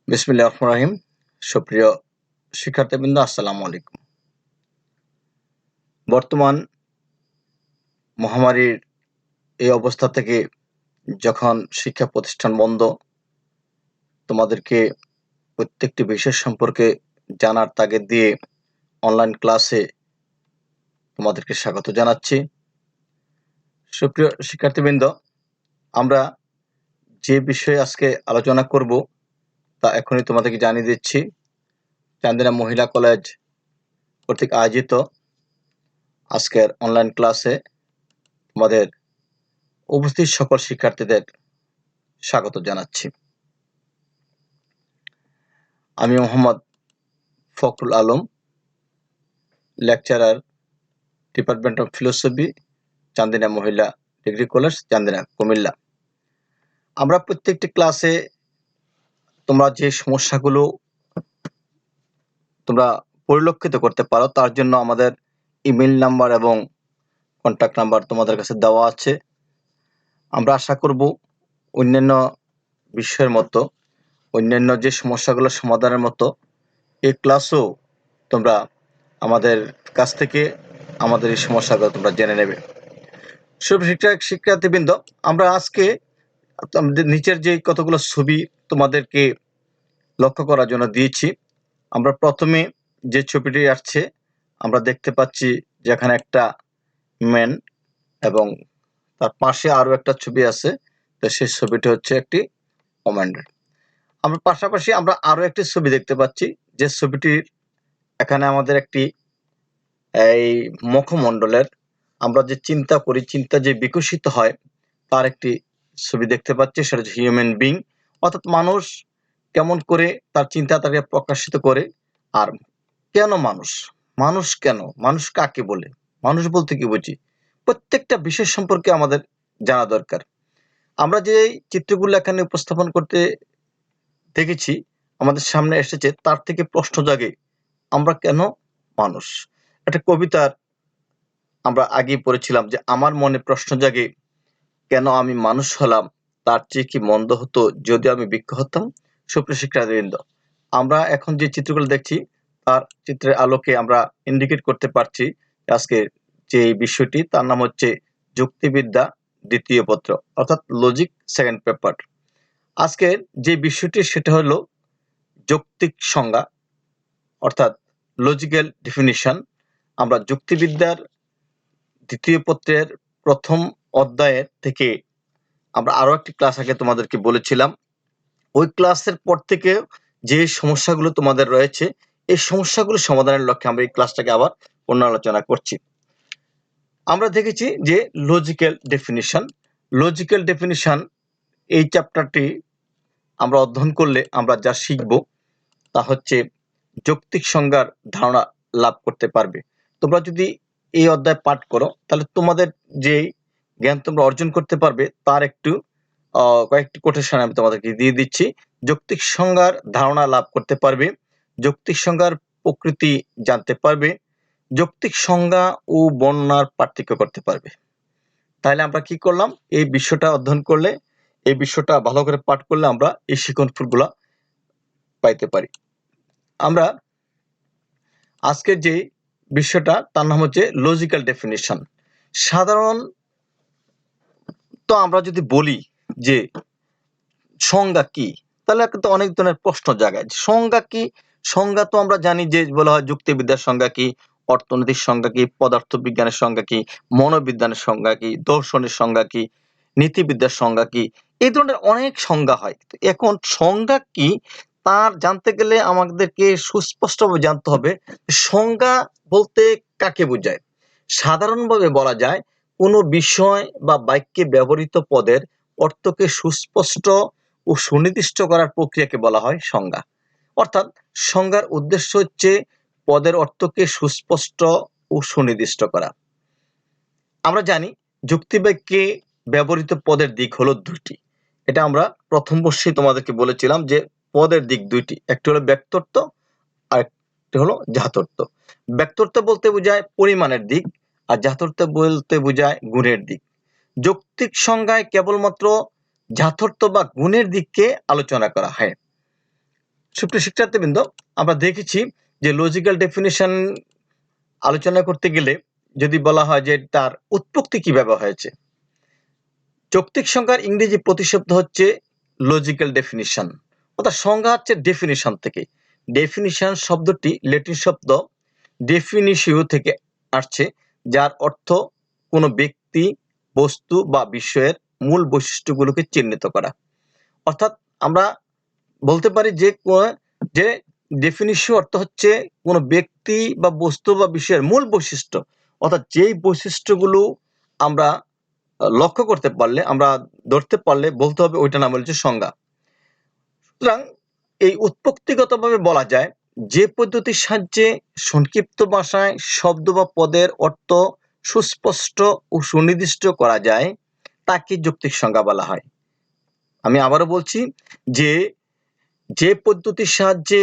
বিসমিল্লাহির রহমানির রহিম। সুপ্রিয় শিক্ষার্থীবৃন্দ, আসসালামু আলাইকুম। বর্তমান মহামারীর এই অবস্থা থেকে যখন শিক্ষা প্রতিষ্ঠান বন্ধ, তোমাদেরকে প্রত্যেকটি বিষয় সম্পর্কে জানার তাগিদ দিয়ে অনলাইন ক্লাসে তোমাদেরকে স্বাগত জানাচ্ছি। সুপ্রিয় শিক্ষার্থীবৃন্দ, আমরা যে বিষয়ে আজকে আলোচনা করব তা এখনই তোমাদেরকে জানিয়ে দিচ্ছি। চান্দিনা মহিলা কলেজ কর্তৃক আয়োজিত আজকের অনলাইন ক্লাসে তোমাদের উপস্থিত সকল শিক্ষার্থীদের স্বাগত জানাচ্ছি। আমি Mohammad Fakhrul Alam, lecturer, department of philosophy, Chandina মহিলা ডিগ্রি কলেজ, চান্দিনা, কুমিল্লা। আমরা প্রত্যেকটি ক্লাসে তোমরা যে সমস্যাগুলো তোমরা পরিলক্ষিত করতে পারো তার জন্য আমাদের ইমেল নাম্বার এবং কন্ট্যাক্ট নাম্বার তোমাদের কাছে দেওয়া আছে। আমরা আশা করব অন্যান্য বিষয়ের মতো অন্যান্য যে সমস্যাগুলো সমাধানের মতো এই ক্লাসও তোমরা আমাদের কাছ থেকে আমাদের এই সমস্যাগুলো তোমরা জেনে নেবে। শিক্ষার্থীবৃন্দ, আমরা আজকে নিচের যে কতগুলো ছবি তোমাদেরকে লক্ষ্য করার জন্য দিয়েছি। আমরা প্রথমে যে ছবিটি আসছে আমরা দেখতে পাচ্ছি যেখানে একটা ম্যান এবং তার পাশে আরো একটা ছবি আছে, তো সেই ছবিটি হচ্ছে একটি ওম্যানের। আমরা পাশাপাশি আমরা আরো একটি ছবি দেখতে পাচ্ছি, যে ছবিটির এখানে আমাদের একটি এই মুখমণ্ডলের আমরা যে চিন্তা করি, চিন্তা যে বিকশিত হয় তার একটি ছবি দেখতে পাচ্ছি। সেটা হচ্ছে হিউম্যান বিং, অর্থাৎ মানুষ কেমন করে তার চিন্তা তাকে প্রকাশিত করে। আর কেন মানুষ, মানুষ কেন, মানুষ কাকে বলে, মানুষ বলতে কি বুঝি, প্রত্যেকটা বিষয় সম্পর্কে আমাদের জানা দরকার। আমরা যে চিত্রগুলো এখানে উপস্থাপন করতে দেখেছি, আমাদের সামনে এসেছে, তার থেকে প্রশ্ন জাগে আমরা কেন মানুষ। একটা কবিতার আমরা আগেই পড়েছিলাম যে আমার মনে প্রশ্ন জাগে কেন আমি মানুষ হলাম, তার চেয়ে কি মন্দ হতো যদি আমি বৃক্ষ হতাম। সুপ্রিয় শিক্ষার্থীবৃন্দ, আমরা এখন যে চিত্রগুলো দেখছি তার চিত্রের আলোকে আমরা ইন্ডিকেট করতে পারছি আজকে যে বিষয়টি, তার নাম হচ্ছে যুক্তিবিদ্যা দ্বিতীয় পত্র, অর্থাৎ লজিক সেকেন্ড পেপার। আজকের যে বিষয়টি সেটা হলো যৌক্তিক সংজ্ঞা, অর্থাৎ লজিক্যাল ডেফিনিশন। আমরা যুক্তিবিদ্যার দ্বিতীয় পত্রের প্রথম অধ্যায়ের থেকে আমরা আরো একটি ক্লাস আগে তোমাদেরকে বলেছিলাম। ওই ক্লাসের পর থেকে যে সমস্যাগুলো তোমাদের রয়েছে, এই সমস্যাগুলো সমাধানের লক্ষ্যে আমরা এই ক্লাসটাকে আবার পুনরালোচনা করছি। আমরা দেখেছি যে লজিক্যাল ডেফিনিশন, লজিক্যাল ডেফিনিশন এই চ্যাপ্টারটি আমরা অধ্যয়ন করলে আমরা যা শিখব তা হচ্ছে যৌক্তিক সংজ্ঞার ধারণা লাভ করতে পারবে। তোমরা যদি এই অধ্যায় পাঠ করো তাহলে তোমাদের যে জ্ঞান তোমরা অর্জন করতে পারবে তার একটু কয়েকটি কোটেশন আমি তোমাদেরকে দিয়ে দিচ্ছি। যৌক্তিক সংজ্ঞার ধারণা লাভ করতে পারবে, যৌক্তিক সংজ্ঞার প্রকৃতি জানতে পারবে, যৌক্তিক সংজ্ঞা ও বর্ণনার পার্থক্য করতে পারবে। তাহলে আমরা কি করলাম, এই বিষয়টা অধ্যয়ন করলে, এই বিষয়টা ভালো করে পাঠ করলে আমরা এই শিখন ফুলগুলা পাইতে পারি। আমরা আজকের যে বিষয়টা তার নাম হচ্ছে লজিক্যাল ডেফিনিশন। সাধারণ তো আমরা যদি বলি যে সংজ্ঞা কি, তাহলে কিন্তু অনেক ধরনের প্রশ্ন জাগায়। সংজ্ঞা কি? সংজ্ঞা তো আমরা জানি যে বলা হয় যুক্তিবিদ্যার সংজ্ঞা কি, অর্থনৈতিক সংজ্ঞা কি, পদার্থবিজ্ঞানের সংজ্ঞা কি, মনোবিজ্ঞানের সংজ্ঞা কি, দর্শনের সংজ্ঞা কি, নীতিবিদ্যার সংজ্ঞা কি, এই ধরনের অনেক সংজ্ঞা হয়। এখন সংজ্ঞা কি তার জানতে গেলে আমাদেরকে সুস্পষ্টভাবে জানতে হবে সংজ্ঞা বলতে কাকে বোঝায়। সাধারণভাবে বলা যায় কোনো বিষয় বা বাক্যে ব্যবহৃত পদের অর্থকে সুস্পষ্ট ও সুনির্দিষ্ট করার প্রক্রিয়াকে বলা হয় সংজ্ঞা। অর্থাৎ সংজ্ঞার উদ্দেশ্য হচ্ছে পদের অর্থকে সুস্পষ্ট ও সুনির্দিষ্ট করা। আমরা জানি যুক্তিবাক্যে ব্যবহৃত পদের দিক হলো দুইটি। এটা আমরা প্রথম বর্ষে তোমাদেরকে বলেছিলাম যে পদের দিক দুইটি, একটি হলো ব্যক্তর্থ আর একটি হলো যাথার্থ। ব্যক্তর্থ বলতে বোঝায় পরিমাণের দিক, আর যাথার্থ বলতে বোঝায় গুণের দিক। যৌক্তিক সংজ্ঞায় কেবলমাত্র যাথার্থ বা গুণের দিককে আলোচনা করা হয়। সুপ্রিয় শিক্ষার্থীবৃন্দ, আমরা দেখেছি যে লজিক্যাল ডেফিনিশন আলোচনা করতে গেলে যদি বলা হয় যে তার উৎপত্তি কিভাবে হয়েছে, যৌক্তিক সংজ্ঞার ইংরেজি প্রতিশব্দ হচ্ছে লজিক্যাল ডেফিনিশন, অর্থাৎ সংজ্ঞা হচ্ছে ডেফিনিশন থেকে। ডেফিনিশন শব্দটি ল্যাটিন শব্দ ডেফিনিশিও থেকে আসছে, যার অর্থ কোনো ব্যক্তি, বস্তু বা বিষয়ের মূল বৈশিষ্ট্যগুলোকে চিহ্নিত করা। অর্থাৎ আমরা বলতে পারি যে ডেফিনিশন অর্থ হচ্ছে কোনো ব্যক্তি বা বস্তু বা বিষয়ের মূল বৈশিষ্ট্য, অর্থাৎ যেই বৈশিষ্ট্যগুলো আমরা লক্ষ্য করতে পারলে, আমরা ধরতে পারলে বলতে হবে ওইটা নাম হচ্ছে সংজ্ঞা। সুতরাং এই উৎপত্তিগতভাবে বলা যায় যে পদ্ধতির সাহায্যে সংক্ষিপ্ত ভাষায় শব্দ বা পদের অর্থ সুস্পষ্ট ও সুনির্দিষ্ট করা যায় তাকে যৌক্তিক সংজ্ঞা বলা হয়। আমি আবারও বলছি যে পদ্ধতির সাহায্যে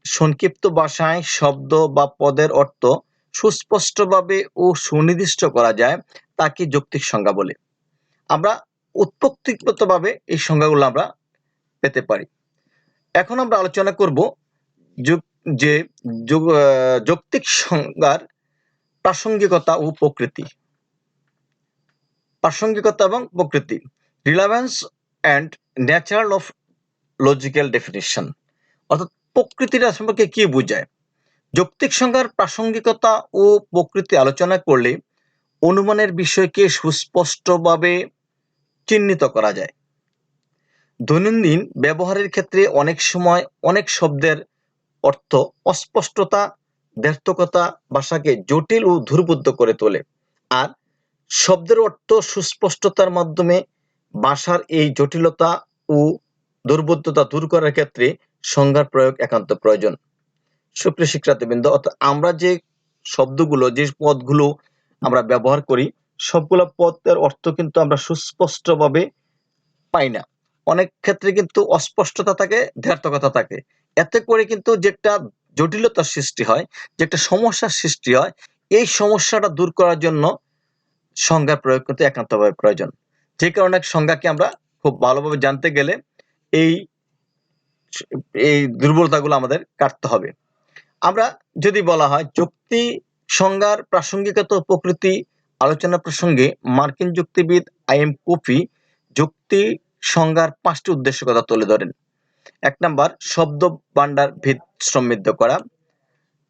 সংক্ষিপ্ত ভাষায় শব্দ বা পদের অর্থ সুস্পষ্টভাবে ও সুনির্দিষ্ট করা যায় তাকে যৌক্তিক সংজ্ঞা বলে। আমরা উৎপত্তিগতভাবে এই সংজ্ঞাগুলো আমরা পেতে পারি। এখন আমরা আলোচনা করব যৌক্তিক সংজ্ঞার প্রাসঙ্গিকতা ও প্রকৃতি। প্রাসঙ্গিকতা এবং প্রকৃতি, relevance and natural of logical definition, অর্থাৎ প্রকৃতিটা সম্পর্কে কি বোঝায়। যৌক্তিক সংজ্ঞার প্রাসঙ্গিকতা ও প্রকৃতি আলোচনা করলে অনুমানের বিষয়কে সুস্পষ্টভাবে চিহ্নিত করা যায়। দৈনন্দিন ব্যবহারের ক্ষেত্রে অনেক সময় অনেক শব্দের অর্থ অস্পষ্টতা, দ্ব্যর্থকতা ভাষাকে জটিল ও দুর্বোধ্য করে তোলে, আর শব্দের অর্থ সুস্পষ্টতার মাধ্যমে ভাষার এই জটিলতা ও দুর্বোধ্যতা দূর করার ক্ষেত্রে সংজ্ঞার প্রয়োগ একান্ত প্রয়োজন। সুপ্রিয় শিক্ষার্থীবৃন্দ, অর্থাৎ আমরা যে শব্দগুলো, যে পদগুলো আমরা ব্যবহার করি, সবগুলো পদের অর্থ কিন্তু আমরা সুস্পষ্টভাবে পাই না। অনেক ক্ষেত্রে কিন্তু অস্পষ্টতা থাকে, দ্ব্যর্থকতা থাকে। এতে করে কিন্তু যে একটা জটিলতার সৃষ্টি হয়, যে একটা সমস্যার সৃষ্টি হয়, এই সমস্যাটা দূর করার জন্য সংজ্ঞার প্রয়োগ কিন্তু একান্তভাবে প্রয়োজন। যে কারণে সংজ্ঞাকে আমরা খুব ভালোভাবে জানতে গেলে এই এই দুর্বলতাগুলো আমাদের কাটতে হবে। আমরা যদি বলা হয় যুক্তি সংজ্ঞার প্রাসঙ্গিকতা ও প্রকৃতি আলোচনা প্রসঙ্গে মার্কিন যুক্তিবিদ আই.এম. কোফি যুক্তি সংজ্ঞার 5টি উদ্দেশ্যের কথা তুলে ধরেন। 1 নাম্বার, শব্দ ভান্ডার ভেদ সমৃদ্ধ করা,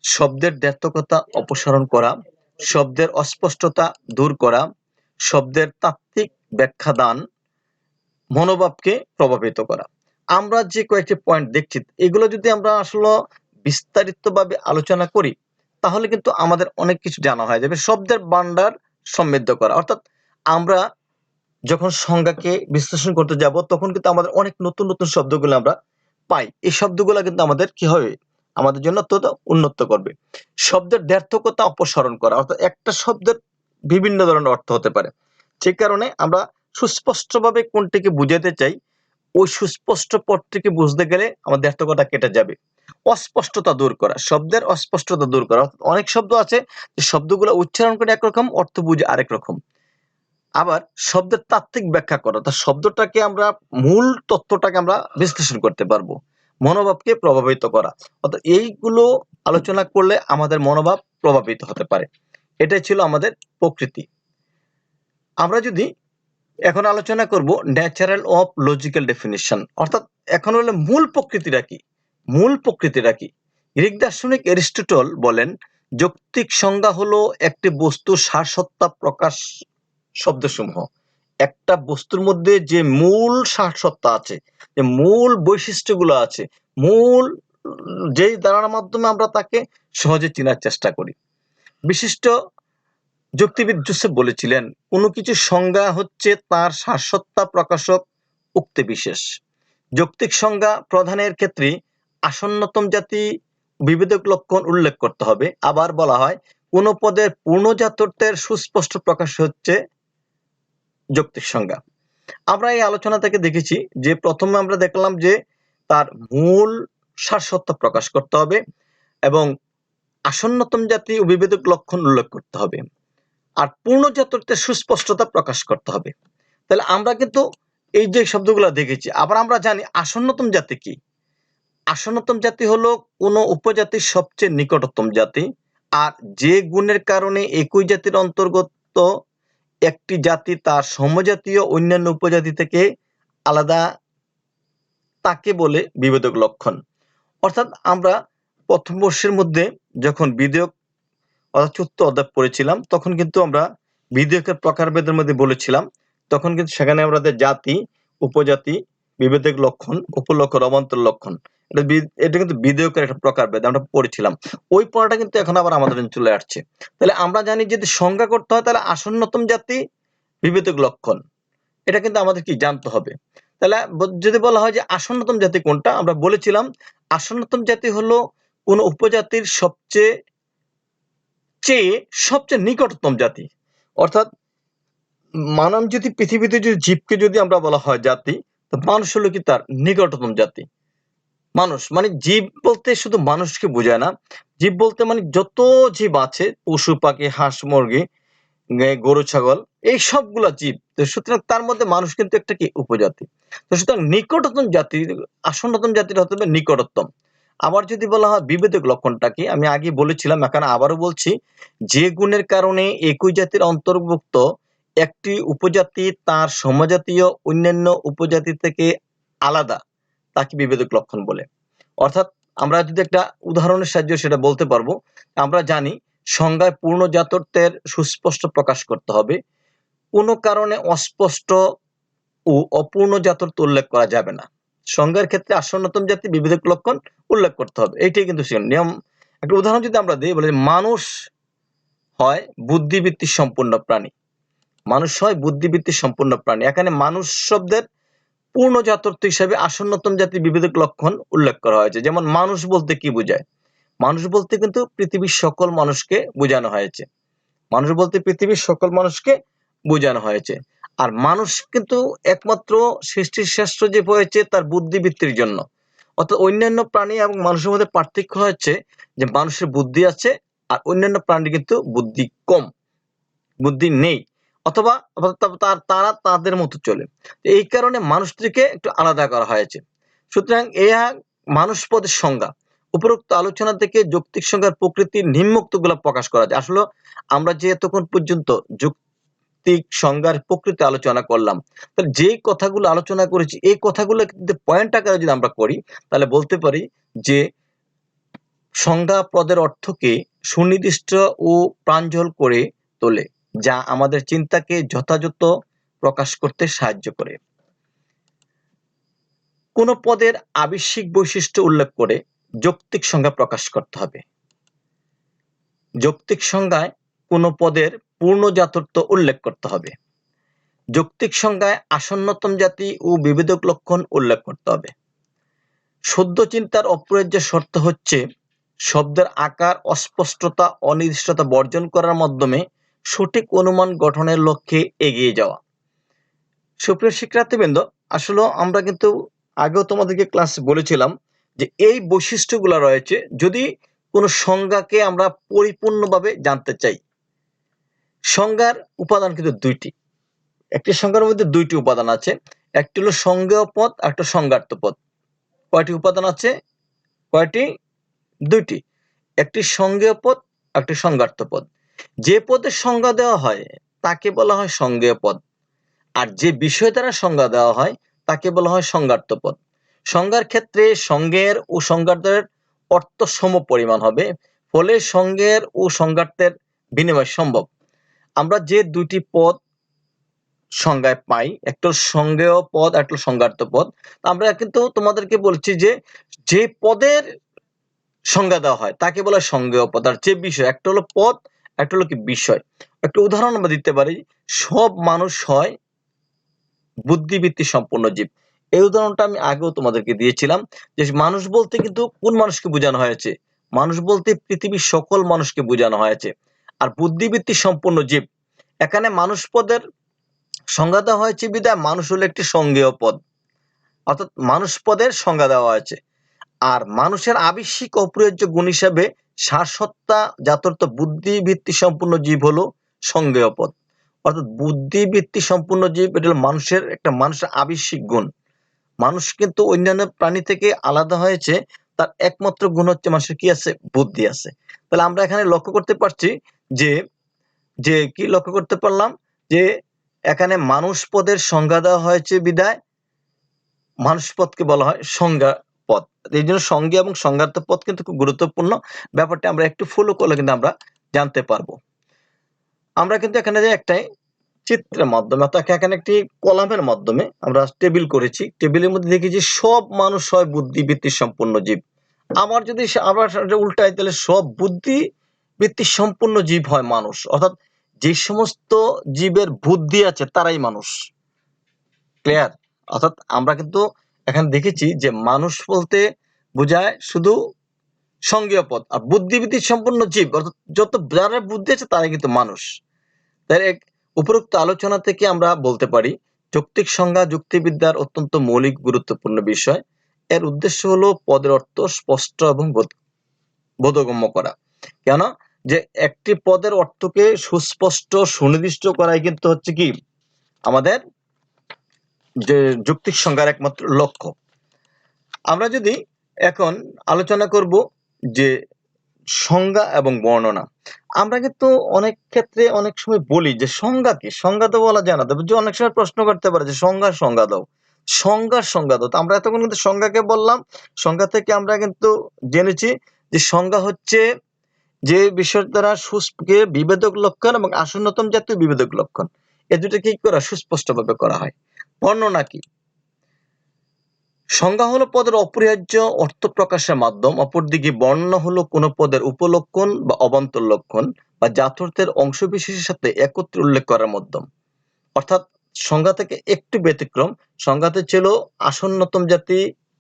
শব্দের দ্ব্যর্থকতা অপসারণ করা, শব্দের অস্পষ্টতা দূর করা, শব্দের তাত্ত্বিক ব্যাখ্যা দান, মনোভাবকে প্রভাবিত করা। আমরা যে কয়েকটি পয়েন্ট দেখছি, এগুলো যদি আমরা আসলে বিস্তারিতভাবে আলোচনা করি তাহলে কিন্তু আমাদের অনেক কিছু জানা হয়ে যাবে। শব্দের ভান্ডার সমৃদ্ধ করা, অর্থাৎ আমরা যখন সংজ্ঞাকে বিশ্লেষণ করতে যাব তখন কিন্তু আমাদের অনেক নতুন নতুন শব্দগুলো আমরা পাই। এই শব্দগুলো কিন্তু আমাদের কি হবে, আমাদের জন্য অত্যন্ত উন্নত করবে। শব্দের দ্ব্যর্থকতা অপসারণ করা, অর্থাৎ একটা শব্দের বিভিন্ন ধরনের অর্থ হতে পারে, যে কারণে আমরা সুস্পষ্টভাবে কোনটিকে বুঝাতে চাই ওই সুস্পষ্ট পদটিকে বুঝতে গেলে আমার দ্ব্যর্থকতা কেটে যাবে। অস্পষ্টতা দূর করা, শব্দের অস্পষ্টতা দূর করা, অর্থাৎ অনেক শব্দ আছে যে শব্দগুলো উচ্চারণ করে একরকম, অর্থ বুঝে আরেক রকম। আবার শব্দের তাত্ত্বিক ব্যাখ্যা করা, অর্থাৎ শব্দটাকে আমরা মূল তত্ত্বটাকে আমরা বিশ্লেষণ করতে পারবো। মনোভাবকে প্রভাবিত করা, অর্থাৎ এইগুলো আলোচনা করলে আমাদের মনোভাব প্রভাবিত হতে পারে। এটাই ছিল আমাদের প্রকৃতি। আমরা যদি এখন আলোচনা করব ন্যাচারাল অফ লজিক্যাল ডেফিনিশন, অর্থাৎ এখন হলো মূল প্রকৃতিটা কি। মূল প্রকৃতিটা কি? গ্রিক দার্শনিক অ্যারিস্টটল বলেন যৌক্তিক সংজ্ঞা হলো একটি বস্তুর সারসত্তা প্রকাশ শব্দসমূহ। একটা বস্তুর মধ্যে যে মূল সারসত্তা আছে, যে মূল বৈশিষ্ট্যগুলো আছে, মূল যেই ধারণার মাধ্যমে আমরা তাকে সহজে চেনার চেষ্টা করি। বিশিষ্ট যুক্তিবিদ জোসেফ বলেছিলেন কোনো কিছু সংজ্ঞা হচ্ছে তার সারসত্তা প্রকাশক উক্তি বিশেষ। যৌক্তিক সংজ্ঞা প্রদানের ক্ষেত্রে আসন্নতম জাতি বিভেদক লক্ষণ উল্লেখ করতে হবে। আবার বলা হয় কোন পদের পূর্ণজাতত্বের সুস্পষ্ট প্রকাশ হচ্ছে যৌক্তিক সংজ্ঞা। আমরা এই আলোচনা থেকে দেখেছি যে প্রথমে আমরা দেখলাম যে তার মূল সারসত্তা প্রকাশ করতে হবে এবং আসন্নতম জাতি ও বিভেদক লক্ষণ উল্লেখ করতে হবে, আর পূর্ণজাতত্বের সুস্পষ্টতা প্রকাশ করতে হবে। তাহলে আমরা কিন্তু এই যে শব্দগুলো দেখেছি, আবার আমরা জানি আসন্নতম জাতি কি। আসন্নতম জাতি হলো কোনো উপজাতির সবচেয়ে নিকটতম জাতি, আর যে গুণের কারণে একই জাতির অন্তর্গত একটি জাতি তার সমজাতীয় অন্যান্য উপজাতি থেকে আলাদা তাকে বলে বিভেদক লক্ষণ। অর্থাৎ আমরা প্রথম বর্ষের মধ্যে যখন বিধেয়ক অর্থাৎ ৪র্থ অধ্যায় পড়েছিলাম, তখন কিন্তু আমরা বিধেয়কের প্রকারভেদের মধ্যে বলেছিলাম, তখন কিন্তু সেখানে আমাদের জাতি, উপজাতি, বিভেদক লক্ষণ, উপলক্ষণ, অবান্তর লক্ষণ, এটা কিন্তু বিধেয়কের একটা প্রকারভেদ আমরা পড়েছিলাম। ওই পড়াটা কিন্তু এখন আবার আমাদের জন্য চলে আসছে। তাহলে আমরা জানি যদি সংজ্ঞা করতে হয় তাহলে আসন্নতম জাতি, বিভেদক লক্ষণ, এটা কিন্তু আমাদের কি জানতে হবে। তাহলে যদি বলা হয় যে আসন্নতম জাতি কোনটা, আমরা বলেছিলাম আসন্নতম জাতি হলো কোন উপজাতির সবচেয়ে নিকটতম জাতি। অর্থাৎ মানব যদি পৃথিবীতে যদি জীবকে যদি আমরা বলা হয় জাতি, তো মানুষ হলো কি তার নিকটতম জাতি। মানুষ মানে জীব বলতে শুধু মানুষকে বোঝায় না, জীব বলতে মানে যত জীব আছে, পশু পাখি, হাঁস মুরগি, গরু ছাগল, এই সবগুলা জীব। তো সুতরাং তার মধ্যে মানুষ কিন্তু একটা কি উপজাতি। তো সুতরাং নিকটতম জাতি, আসন্নতম জাতির হতে হবে নিকটতম। আবার যদি বলা হয় বিভেদক লক্ষণটা কি, আমি আগে বলেছিলাম, এখন আবারও বলছি, যে গুণের কারণে একই জাতির অন্তর্ভুক্ত একটি উপজাতি তার সমজাতীয় অন্যান্য উপজাতি থেকে আলাদা তাকে বিভেদক লক্ষণ বলে। অর্থাৎ আমরা যদি একটা উদাহরণের সাহায্যে সেটা বলতে পারবো, আমরা জানি সংজ্ঞায় পূর্ণ জাতত্বের সুস্পষ্ট প্রকাশ করতে হবে, কোনো কারণে অস্পষ্ট ও অপূর্ণ জাতত্ব উল্লেখ করা যাবে না। সংজ্ঞার ক্ষেত্রে আসন্নতম জাতি, বিভেদক লক্ষণ উল্লেখ করতে হবে, এইটাই কিন্তু নিয়ম। একটা উদাহরণ যদি আমরা দিই, বলে মানুষ হয় বুদ্ধিবৃত্তি সম্পন্ন প্রাণী। মানুষ হয় বুদ্ধিবৃত্তি সম্পন্ন প্রাণী। এখানে মানুষ শব্দের পূর্ণ জাতত্ব হিসাবে আসন্নতম জাতি, বিভেদক লক্ষণ উল্লেখ করা হয়েছে। যেমন মানুষ বলতে কি বোঝায়? মানুষ বলতে কিন্তু পৃথিবীর সকল মানুষকে বোঝানো হয়েছে। মানুষ বলতে পৃথিবীর সকল মানুষকে বোঝানো হয়েছে। আর মানুষ কিন্তু একমাত্র সৃষ্টির শ্রেষ্ঠ যে হয়েছে তার বুদ্ধিবৃত্তির জন্য। অর্থাৎ অন্যান্য প্রাণী এবং মানুষের মধ্যে পার্থক্য হচ্ছে যে মানুষের বুদ্ধি আছে আর অন্যান্য প্রাণীর কিন্তু বুদ্ধি কম, বুদ্ধি নেই, অথবা তারা তাদের মতো চলে। এই কারণে মানুষটিকে একটু আলাদা করা হয়েছে। সুতরাং মানুষ পদের সংজ্ঞা, উপরোক্ত আলোচনা থেকে যৌক্তিক সংজ্ঞার প্রকৃতির নিম্নোক্তগুলো প্রকাশ করা যায়। আসলে আমরা যে এতক্ষণ পর্যন্ত যৌক্তিক সংজ্ঞার প্রকৃতি আলোচনা করলাম, তাহলে যে কথাগুলো আলোচনা করেছি এই কথাগুলো কিন্তু পয়েন্ট আকারে যদি আমরা করি, তাহলে বলতে পারি যে সংজ্ঞা পদের অর্থকে সুনির্দিষ্ট ও প্রাঞ্জল করে তোলে, যা আমাদের চিন্তাকে যথাযথ প্রকাশ করতে সাহায্য করে। কোন পদের আবশ্যিক বৈশিষ্ট্য উল্লেখ করে যৌক্তিক সংজ্ঞা প্রকাশ করতে হবে। যৌক্তিক সংজ্ঞায় কোন পদের পূর্ণ জাতত্ব উল্লেখ করতে হবে। যৌক্তিক সংজ্ঞায় আসন্নতম জাতি ও বিভেদক লক্ষণ উল্লেখ করতে হবে। শুদ্ধ চিন্তার অপরিহার্য শর্ত হচ্ছে শব্দের আকার, অস্পষ্টতা, অনির্দিষ্টতা বর্জন করার মাধ্যমে সঠিক অনুমান গঠনের লক্ষ্যে এগিয়ে যাওয়া। সুপ্রিয় শিক্ষার্থীবৃন্দ, আসলে আমরা কিন্তু আগেও তোমাদেরকে ক্লাসে বলেছিলাম যে এই বৈশিষ্ট্যগুলো রয়েছে যদি কোনো সংজ্ঞাকে আমরা পরিপূর্ণভাবে জানতে চাই। সংজ্ঞার উপাদান কিন্তু দুইটি। একটি সংজ্ঞার মধ্যে দুইটি উপাদান আছে, একটি হলো সংজ্ঞেয় পদ, একটা সংজ্ঞার্থ পদ। কয়টি উপাদান আছে? কয়টি? দুইটি। একটি সংজ্ঞেয় পদ, একটি সংজ্ঞার্থ পদ। যে পদের সংজ্ঞা দেওয়া হয় তাকে বলা হয় সংজ্ঞেয় পদ, আর যে বিষয় দ্বারা সংজ্ঞা দেওয়া হয় তাকে বলা হয় সংজ্ঞার্থ পদ। সংজ্ঞার ক্ষেত্রে সংজ্ঞের ও সংজ্ঞার্থের অর্থ সম পরিমাণ হবে, ফলে সংজ্ঞের ও সংজ্ঞার্থের বিনিময় সম্ভব। আমরা যে দুইটি পদ সংজ্ঞায় পাই, একটা সংজ্ঞেয় পদ, একটা সংজ্ঞার্থ পদ। আমরা কিন্তু তোমাদেরকে বলছি যে যে পদের সংজ্ঞা দেওয়া হয় তাকে বলা হয় সংজ্ঞেয় পদ, আর যে বিষয়, একটা হলো পদ, একটা হলো কি বিষয়। একটা উদাহরণ আমরা দিতে পারি, সব মানুষ হয় বুদ্ধিবৃত্তি সম্পন্ন জীব। এই উদাহরণটা আমি আগেও তোমাদেরকে দিয়েছিলাম যে মানুষ বলতে কিন্তু কোন মানুষকে বোঝানো হয়েছে? মানুষ বলতে পৃথিবীর সকল মানুষকে বোঝানো হয়েছে। আর বুদ্ধিবৃত্তি সম্পন্ন জীব, এখানে মানুষ পদের সংজ্ঞা দেওয়া হয়েছে বিধায় মানুষ হলো একটি সংজ্ঞেয় পদ, অর্থাৎ মানুষ পদের সংজ্ঞা দেওয়া হয়েছে। আর মানুষের আবশ্যিক অপরিহার্য গুণ হিসাবে সারসত্তা জাতর্থ বুদ্ধিবৃত্তি সম্পূর্ণ জীব হলো সংজ্ঞেয় পদ। অর্থাৎ বুদ্ধিবৃত্তি সম্পূর্ণ জীব, এটা হলো মানুষের আবশ্যিক গুণ, মানুষ কিন্তু অন্যান্য প্রাণী থেকে আলাদা হয়েছে, তার একমাত্র গুণ হচ্ছে মানুষের কি আছে? বুদ্ধি আছে। তাহলে আমরা এখানে লক্ষ্য করতে পারছি যে যে কি লক্ষ্য করতে পারলাম যে এখানে মানুষ পদের সংজ্ঞা দেওয়া হয়েছে বিধায় মানুষ পদকে বলা হয় সংজ্ঞা পদ। এই জন্য সংজ্ঞা এবং সংজ্ঞাত পদ কিন্তু খুব গুরুত্বপূর্ণ। ব্যাপারটা আমরা একটু ফলো করলে কিন্তু আমরা জানতে পারবো। আমরা কিন্তু এখানে যে একটাই চিত্রের মাধ্যমে অর্থাৎ এখানে একটি কলামের মাধ্যমে আমরা টেবিল করেছি। টেবিলের মধ্যে দেখেছি সব মানুষ হয় বুদ্ধিবৃত্তি সম্পন্ন জীব। আবার যদি আবার উল্টাই তাহলে সব বুদ্ধিবৃত্তি সম্পন্ন জীব হয় মানুষ। অর্থাৎ যে সমস্ত জীবের বুদ্ধি আছে তারাই মানুষ। ক্লিয়ার? অর্থাৎ আমরা কিন্তু এখানে দেখেছি যে মানুষ বলতে বোঝায় শুধু সংজ্ঞেয় পদ, আর বুদ্ধিবৃত্তি সম্পন্ন জীব অর্থাৎ যত যারা বুদ্ধি আছে তারাই কিন্তু মানুষ। তাই উপরোক্ত আলোচনা থেকে আমরা বলতে পারি যৌক্তিক সংজ্ঞা যুক্তিবিদ্যার অত্যন্ত মৌলিক গুরুত্বপূর্ণ বিষয়। এর উদ্দেশ্য হলো পদের অর্থ স্পষ্ট এবং বোধগম্য করা। কেন? যে একটি পদের অর্থকে সুস্পষ্ট সুনির্দিষ্ট করাই কিন্তু হচ্ছে কি আমাদের যে যৌক্তিক সংজ্ঞার একমাত্র লক্ষ্য। আমরা যদি এখন আলোচনা করব যে সংজ্ঞা এবং বর্ণনা। আমরা কিন্তু অনেক ক্ষেত্রে অনেক সময় বলি যে সংজ্ঞা কি? সংজ্ঞা তো বলা যায় না। তবে যে অনেক সময় প্রশ্ন করতে পারে যে সংজ্ঞার সংজ্ঞা দাও। সংজ্ঞার সংজ্ঞা দাও। তো আমরা এতক্ষণ কিন্তু সংজ্ঞাকে বললাম। সংজ্ঞা থেকে আমরা কিন্তু জেনেছি যে সংজ্ঞা হচ্ছে যে বিষয়ের দ্বারা বিভেদক লক্ষণ এবং আসন্নতম জাতীয় বিভেদক লক্ষণ। এ দুটো কি করা সুস্পষ্টভাবে করা হয়। বর্ণনা কি? সংজ্ঞা হলো পদের অপরিহার্য অর্থ প্রকাশের মাধ্যম। অপরদিকে বর্ণনা হলো কোনো পদের উপলক্ষণ বা অবান্তর লক্ষণ বা যথার্থের অংশবিশেষের সাথে একত্রে উল্লেখ করার মাধ্যম। অর্থাৎ সংজ্ঞা থেকে একটু ব্যতিক্রম। সংজ্ঞাতে ছিল আসন্নতম জাতি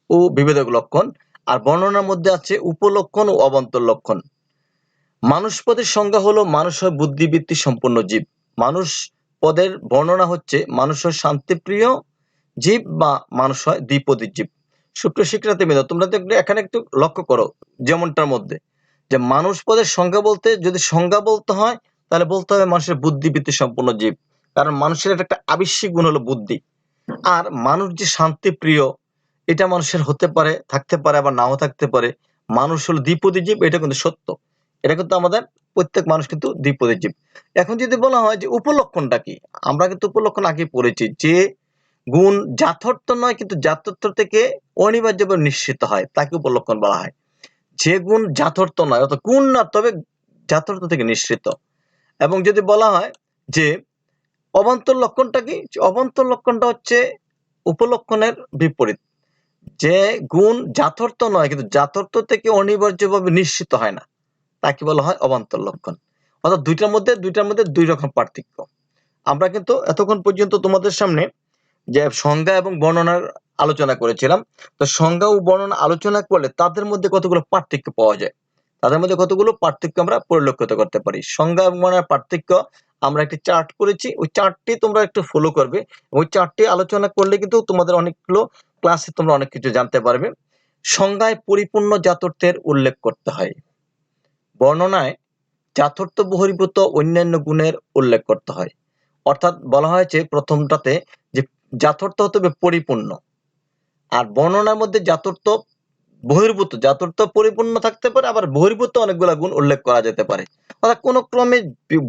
ও বিভেদক লক্ষণ, আর বর্ণনার মধ্যে আছে উপলক্ষণ ও অবান্তর লক্ষণ। মানুষ পদের সংজ্ঞা হলো মানুষ হয় বুদ্ধিবৃত্তি সম্পন্ন জীব। মানুষ পদের বর্ণনা হচ্ছে মানুষ হয় শান্তিপ্রিয় জীব বা মানুষ হয় দ্বিপদী জীব। সুপ্রিয় শিক্ষার্থীবৃন্দ, তোমরা দেখলে এখানে একটু লক্ষ্য করো যেমনটার মধ্যে যে মানুষ পদের সংজ্ঞা বলতে যদি সংজ্ঞা বলতে হয় তাহলে বলতে হবে মানুষের বুদ্ধিবৃত্তি সম্পন্ন জীব, কারণ মানুষের একটা আবশ্যিক গুণ হলো বুদ্ধি। আর মানুষ যে শান্তিপ্রিয় এটা মানুষের হতে পারে, থাকতে পারে, আবার নাও থাকতে পারে। মানুষ হলো দ্বিপদী জীব, এটা কিন্তু সত্য। এটা কিন্তু আমাদের প্রত্যেক মানুষ কিন্তু দ্বিপদী জীব। এখন যদি বলা হয় যে উপলক্ষণটা কি, আমরা কিন্তু উপলক্ষণ আগে পড়েছি যে গুণ যথার্থ নয় কিন্তু যথার্থ থেকে অনিবার্যভাবে নিশ্চিত হয় তাকে উপলক্ষণ বলা হয়। যে গুণ যথার্থ নয় অর্থাৎ গুণ না তবে যথার্থ থেকে নিশ্চিত। এবং যদি বলা হয় যে অবান্তর লক্ষণটা কি, অবান্তর লক্ষণটা হচ্ছে উপলক্ষণের বিপরীত। যে গুণ যথার্থ নয় কিন্তু যথার্থ থেকে অনিবার্যভাবে নিশ্চিত হয় না তাকে বলা হয় অবান্তর লক্ষণ। অর্থাৎ দুইটার মধ্যে দুই রকম পার্থক্য। আমরা কিন্তু এতক্ষণ পর্যন্ত তোমাদের সামনে যে সংজ্ঞা এবং বর্ণনার আলোচনা করেছিলাম। তো সংজ্ঞা ও বর্ণনা আলোচনা করলে তাদের মধ্যে কতগুলো পার্থক্য পাওয়া যায়, তাদের মধ্যে কতগুলো পার্থক্য আমরা পরিলক্ষিত করতে পারি। সংজ্ঞা এবং বর্ণনার পার্থক্য আমরা একটি চার্ট করেছি, ওই চার্টটি তোমরা একটু ফলো করবে। ওই চার্টটি আলোচনা করলে কিন্তু তোমাদের অনেকগুলো ক্লাসে তোমরা অনেক কিছু জানতে পারবে। সংজ্ঞায় পরিপূর্ণ যথার্থের উল্লেখ করতে হয়, বর্ণনায় যথার্থ বহির্ভূত অন্যান্য গুণের উল্লেখ করতে হয়। অর্থাৎ বলা হয়েছে প্রথমটাতে যে যথার্থ হতে হবে পরিপূর্ণ, আর বর্ণনার মধ্যে যথার্থ বহির্ভূত, যথার্থ পরিপূর্ণ থাকতে পারে, আবার বহির্ভূত অনেকগুলা গুণ উল্লেখ করা যেতে পারে। অর্থাৎ কোন ক্রমে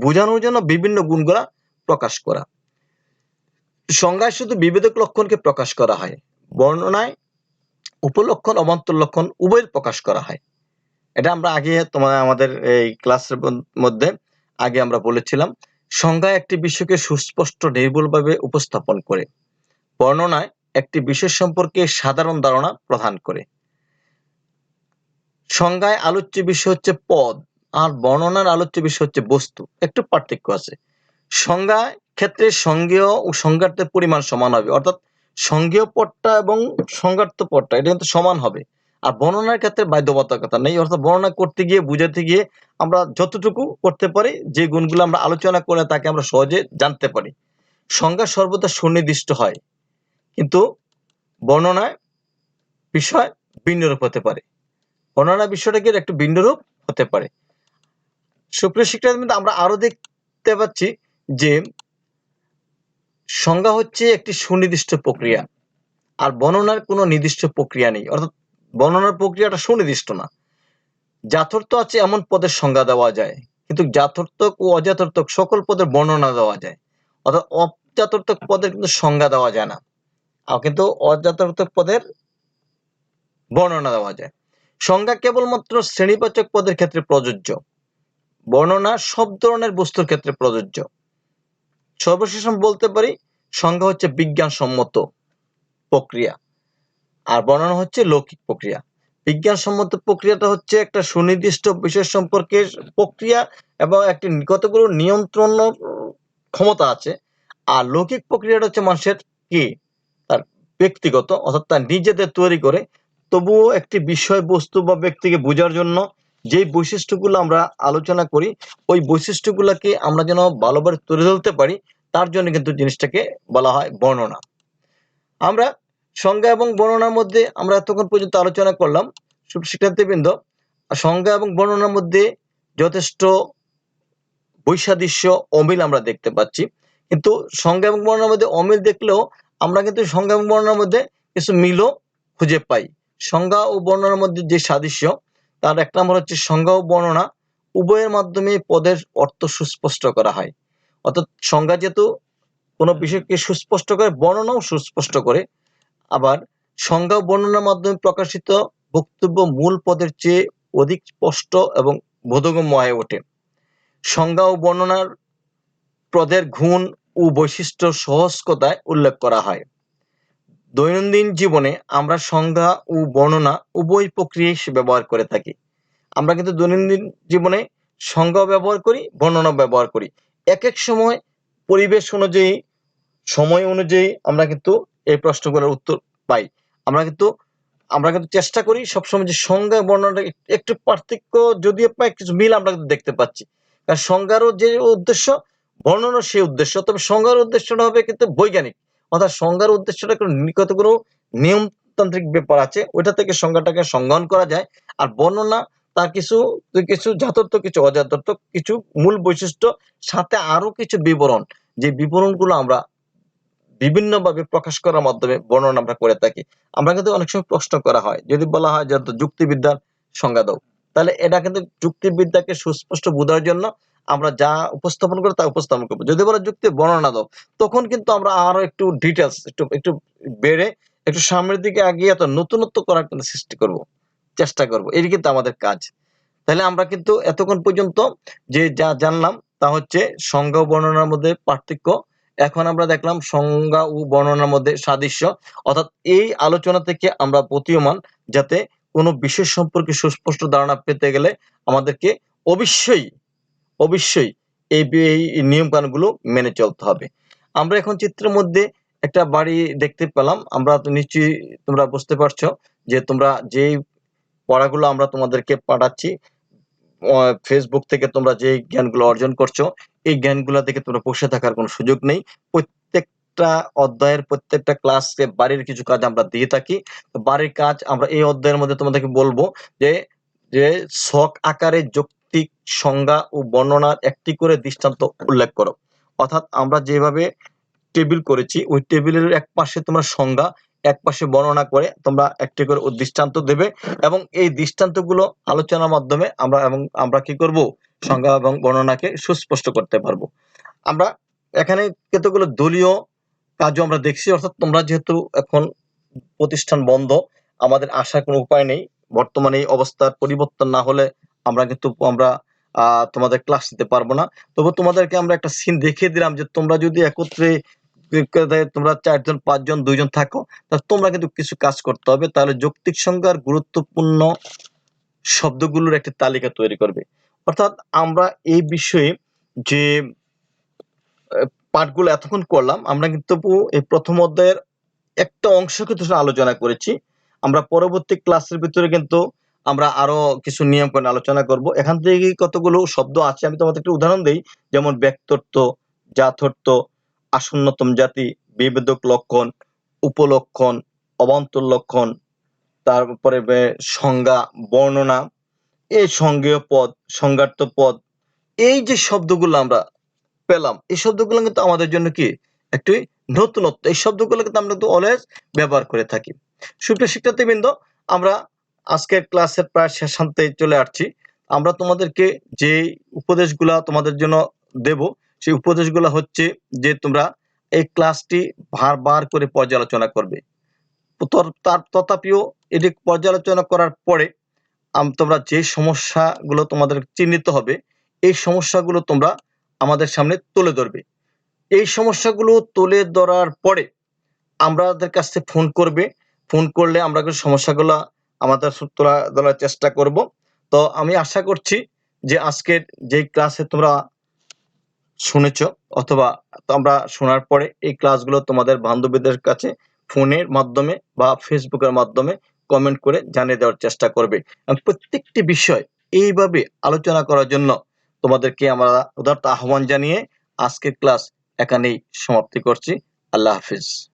বোঝানোর জন্য বিভিন্ন গুণগুলা প্রকাশ করা। সংজ্ঞায় শুধু বিভেদক লক্ষণকে প্রকাশ করা হয়, বর্ণনায় উপলক্ষণ অবান্তর লক্ষণ উভয়ের প্রকাশ করা হয়। এটা আমরা আগে আমাদের এই ক্লাসের মধ্যে আগে আমরা বলেছিলাম। সংজ্ঞা একটি বিষয়কে সুস্পষ্ট নির্ভুলভাবে উপস্থাপন করে, বর্ণনায় একটি বিষয় সম্পর্কে সাধারণ ধারণা প্রদান করে। সংজ্ঞায় আলোচ্য বিষয় হচ্ছে পদ, আর বর্ণনার আলোচ্য বিষয় হচ্ছে বস্তু। একটু পার্থক্য আছে। সংজ্ঞায় ক্ষেত্রে সংজ্ঞেয় ও সংজ্ঞার্থের পরিমাণ সমান হবে, অর্থাৎ সংজ্ঞেয় পদটা এবং সংজ্ঞার্থ পদটা এটা কিন্তু সমান হবে। আর বর্ণনার ক্ষেত্রে বাধ্যবাধকতা নেই, অর্থাৎ বর্ণনা করতে গিয়ে বুঝাতে গিয়ে আমরা যতটুকু করতে পারি যে গুণগুলো আমরা আলোচনা করে তাকে আমরা সহজে জানতে পারি। সংজ্ঞা সর্বদা সুনির্দিষ্ট হয়, কিন্তু বর্ণনায় বিষয় ভিন্নরূপ হতে পারে। বর্ণনা বিষয়টা কি একটু ভিন্নরূপ হতে পারে। সুপ্রিয় শিক্ষার্থী, আমরা আরো দেখতে পাচ্ছি যে সংজ্ঞা হচ্ছে একটি সুনির্দিষ্ট প্রক্রিয়া, আর বর্ণনার কোনো নির্দিষ্ট প্রক্রিয়া নেই, অর্থাৎ বর্ণনার প্রক্রিয়াটা সুনির্দিষ্ট না। যথার্থ আছে এমন পদের সংজ্ঞা দেওয়া যায়, কিন্তু যথার্থক ও অযথার্থক সকল পদের বর্ণনা দেওয়া যায়, অর্থাৎ অযথার্থক পদের কিন্তু সংজ্ঞা দেওয়া যায় না, আর কিন্তু অযথার্থক পদের বর্ণনা দেওয়া যায়। সংজ্ঞা কেবলমাত্র শ্রেণীবাচক পদের ক্ষেত্রে প্রযোজ্য, বর্ণনা সব ধরনের বস্তুর ক্ষেত্রে প্রযোজ্য। সর্বশেষ আমি বলতে পারি সংজ্ঞা হচ্ছে বিজ্ঞানসম্মত প্রক্রিয়া, আর বর্ণনা হচ্ছে লৌকিক প্রক্রিয়া। বিজ্ঞানসম্মত প্রক্রিয়াটা হচ্ছে একটা সুনির্দিষ্ট বিষয় সম্পর্কে প্রক্রিয়া এবং একটি কতগুলো নিয়ন্ত্রণ ক্ষমতা আছে। আর লৌকিক প্রক্রিয়াটা হচ্ছে মানুষের কি তার ব্যক্তিগত, অর্থাৎ তার নিজেদের তৈরি করে, তবুও একটি বিষয়বস্তু বা ব্যক্তিকে বোঝার জন্য যেই বৈশিষ্ট্যগুলো আমরা আলোচনা করি, ওই বৈশিষ্ট্যগুলোকে আমরা যেন ভালোভাবে তুলে ধরতে পারি, তার জন্য কিন্তু জিনিসটাকে বলা হয় বর্ণনা। আমরা সংজ্ঞা এবং বর্ণনার মধ্যে আমরা এতক্ষণ পর্যন্ত আলোচনা করলাম। শিক্ষার্থীবৃন্দ, সংজ্ঞা এবং বর্ণনার মধ্যে যথেষ্ট বৈসাদৃশ্য, অমিল আমরা দেখতে পাচ্ছি, কিন্তু সংজ্ঞা এবং বর্ণনার মধ্যে অমিল দেখলেও আমরা কিন্তু সংজ্ঞা এবং বর্ণনার মধ্যে কিছু মিলও খুঁজে পাই। সংজ্ঞা ও বর্ণনার মধ্যে যে সাদৃশ্য, তার এক নম্বর হচ্ছে সংজ্ঞা ও বর্ণনা উভয়ের মাধ্যমে পদের অর্থ সুস্পষ্ট করা হয়। অর্থাৎ সংজ্ঞা যেহেতু কোনো বিষয়কে সুস্পষ্ট করে, বর্ণনাও সুস্পষ্ট করে। আবার সংজ্ঞা ও বর্ণনার মাধ্যমে প্রকাশিত বক্তব্য মূল পদের চেয়ে অধিক স্পষ্ট এবং বোধগম্য হয়ে ওঠে। সংজ্ঞা ও বর্ণনার পদের গুণ ও বৈশিষ্ট্য সহজ কথায় উল্লেখ করা হয়। দৈনন্দিন জীবনে আমরা সংজ্ঞা ও বর্ণনা উভয় প্রক্রিয়াই ব্যবহার করে থাকি। আমরা কিন্তু দৈনন্দিন জীবনে সংজ্ঞা ব্যবহার করি, বর্ণনা ব্যবহার করি। এক এক সময় পরিবেশ অনুযায়ী, সময় অনুযায়ী আমরা কিন্তু এই প্রশ্নগুলোর উত্তর পাই। আমরা কিন্তু চেষ্টা করি সবসময় যে সংজ্ঞা বর্ণনাটা একটু পার্থক্য যদিও পাই, কিছু মিল আমরা কিন্তু দেখতে পাচ্ছি। কারণ সংজ্ঞারও যে উদ্দেশ্য, বর্ণনার সেই উদ্দেশ্য, তবে সংজ্ঞার উদ্দেশ্যটা হবে কিন্তু বৈজ্ঞানিক, অর্থাৎ সংজ্ঞার উদ্দেশ্যটা কতগুলো নিয়মতান্ত্রিক ব্যাপার আছে, ওইটা থেকে সংজ্ঞাটাকে সংজ্ঞান করা যায়। আর বর্ণনা তার কিছু কিছু যথার্থ, কিছু অযথার্থ, কিছু মূল বৈশিষ্ট্য, সাথে আরো কিছু বিবরণ, যে বিবরণগুলো আমরা বিভিন্নভাবে প্রকাশ করার মাধ্যমে বর্ণনা আমরা করে থাকি। আমরা কিন্তু অনেক সময় প্রশ্ন করা হয়, যদি বলা হয় যে যুক্তিবিদ্যার সংজ্ঞা দাও, তাহলে এটা কিন্তু যুক্তিবিদ্যাকে সুস্পষ্ট বোঝার জন্য আমরা যা উপস্থাপন করি তা উপস্থাপন করবো। যদি বলে যুক্তি বর্ণনা দাও, তখন কিন্তু আমরা আরো একটু ডিটেলস একটু বেড়ে একটু সামনের দিকে আগিয়ে এত নতুনত্ব করার কিন্তু সৃষ্টি করব, চেষ্টা করব। এই কিন্তু আমাদের কাজ। তাহলে আমরা কিন্তু এতক্ষণ পর্যন্ত যে যা জানলাম তা হচ্ছে সংজ্ঞা ও বর্ণনার মধ্যে পার্থক্য। এখন আমরা দেখলাম সংজ্ঞা ও বর্ণনার মধ্যে সাদৃশ্য। অর্থাৎ এই আলোচনা থেকে আমরা প্রতীয়মান যাতে কোনো বিষয় সম্পর্কে সুস্পষ্ট ধারণা পেতে গেলে আমাদেরকে অবশ্যই অবশ্যই এই নিয়মকানুনগুলো মেনে চলতে হবে। আমরা এখন চিত্রের মধ্যে একটা বাড়ি দেখতে পেলাম। আমরা তো নিশ্চয়ই তোমরা বুঝতে পারছো যে তোমরা যেই পড়াগুলো আমরা তোমাদেরকে পাঠাচ্ছি, ফেসবুক থেকে তোমরা যে জ্ঞানগুলো অর্জন করছো, এই জ্ঞানগুলো থেকে তোমরা বসে থাকার কোনো সুযোগ নেই। প্রত্যেকটা অধ্যায়ের প্রত্যেকটা ক্লাসে বাড়ির কিছু কাজ আমরা দিয়ে থাকি। বাড়ির কাজ আমরা এই অধ্যায়ের মধ্যে তোমাদেরকে বলবো যে যে ছক আকারে যৌক্তিক সংজ্ঞা ও বর্ণনার একটি করে দৃষ্টান্ত উল্লেখ করো। অর্থাৎ আমরা যেভাবে টেবিল করেছি, ওই টেবিলের এক পাশে তোমরা সংজ্ঞা, এক পাশে বর্ণনা করে তোমরা একটি করে দৃষ্টান্ত দেবে, এবং এই দৃষ্টান্তগুলো আলোচনার মাধ্যমে আমরা কি করব, সংজ্ঞা এবং বর্ণনাকে সুস্পষ্ট করতে পারবো। আমরা এখানে কতগুলো দলীয় কাজও আমরা দেখছি, অর্থাৎ তোমরা যেহেতু এখন প্রতিষ্ঠান বন্ধ, আমাদের আসার কোনো উপায় নেই। বর্তমানে এই অবস্থার পরিবর্তন না হলে আমরা তোমাদের ক্লাস নিতে পারবো না। তবু তোমাদেরকে আমরা একটা সিন দেখিয়ে দিলাম যে তোমরা যদি একত্রে তোমরা 4 জন 5 জন 2 জন থাকো, তাহলে তোমরা কিন্তু কিছু কাজ করতে হবে। তাহলে যৌক্তিক সংজ্ঞার গুরুত্বপূর্ণ শব্দগুলোর একটি তালিকা তৈরি করবে। অর্থাৎ আমরা এই বিষয়ে যে পাঠগুলো এতক্ষণ করলাম, আমরা কিন্তু এই প্রথম অধ্যায়ের একটা অংশ কিন্তু আলোচনা করেছি। আমরা পরবর্তী ক্লাসের ভিতরে কিন্তু আমরা আরো কিছু নিয়ম করে আলোচনা করব। এখান থেকে কতগুলো শব্দ আছে, আমি তোমাদের একটা উদাহরণ দেই। যেমন ব্যক্তর্থ, যথার্থ, আসন্নতম জাতি, বিভেদক লক্ষণ, উপলক্ষণ, অবান্তর লক্ষণ, তারপরে সংজ্ঞা, বর্ণনা, এই সংজ্ঞেয় পদ, সংজ্ঞার্থ পদ, এই যে শব্দগুলো আমরা পেলাম, এই শব্দগুলো কিন্তু আমাদের জন্য কি একটি নতুনত্ব এই শব্দগুলো কিন্তু আমরা কিন্তু অলওয়েজ ব্যবহার করে থাকি। সুপ্রিয় শিক্ষার্থীবৃন্দ, আমরা আজকের ক্লাসের প্রায় শেষান্তে চলে আসছি। আমরা তোমাদেরকে যে উপদেশগুলা তোমাদের জন্য দেব, সেই উপদেশগুলো হচ্ছে যে তোমরা এই ক্লাসটি বারবার করে পর্যালোচনা করবে। তথাপিও এটি পর্যালোচনা করার পরে তোমরা যে সমস্যাগুলো তোমাদের চিহ্নিত হবে, এই সমস্যাগুলো তোমরা আমাদের সামনে তুলে ধরবে। এই সমস্যাগুলো তুলে ধরার পরে আমাদের কাছে ফোন করবে। ফোন করলে আমরা সমস্যাগুলো আমাদের তুলে ধরার চেষ্টা করব। তো আমি আশা করছি যে আজকের যে ক্লাসে তোমরা শুনেছ অথবা তোমরা শোনার পরে এই ক্লাসগুলো তোমাদের বান্ধবীদের কাছে ফোনের মাধ্যমে বা ফেসবুকের মাধ্যমে কমেন্ট করে জানিয়ে দেওয়ার চেষ্টা করবে। প্রত্যেকটি বিষয় এইভাবে আলোচনা করার জন্য তোমাদেরকে আমরা উদারতা আহ্বান জানিয়ে আজকের ক্লাস এখানেই সমাপ্তি করছি। আল্লাহ হাফিজ।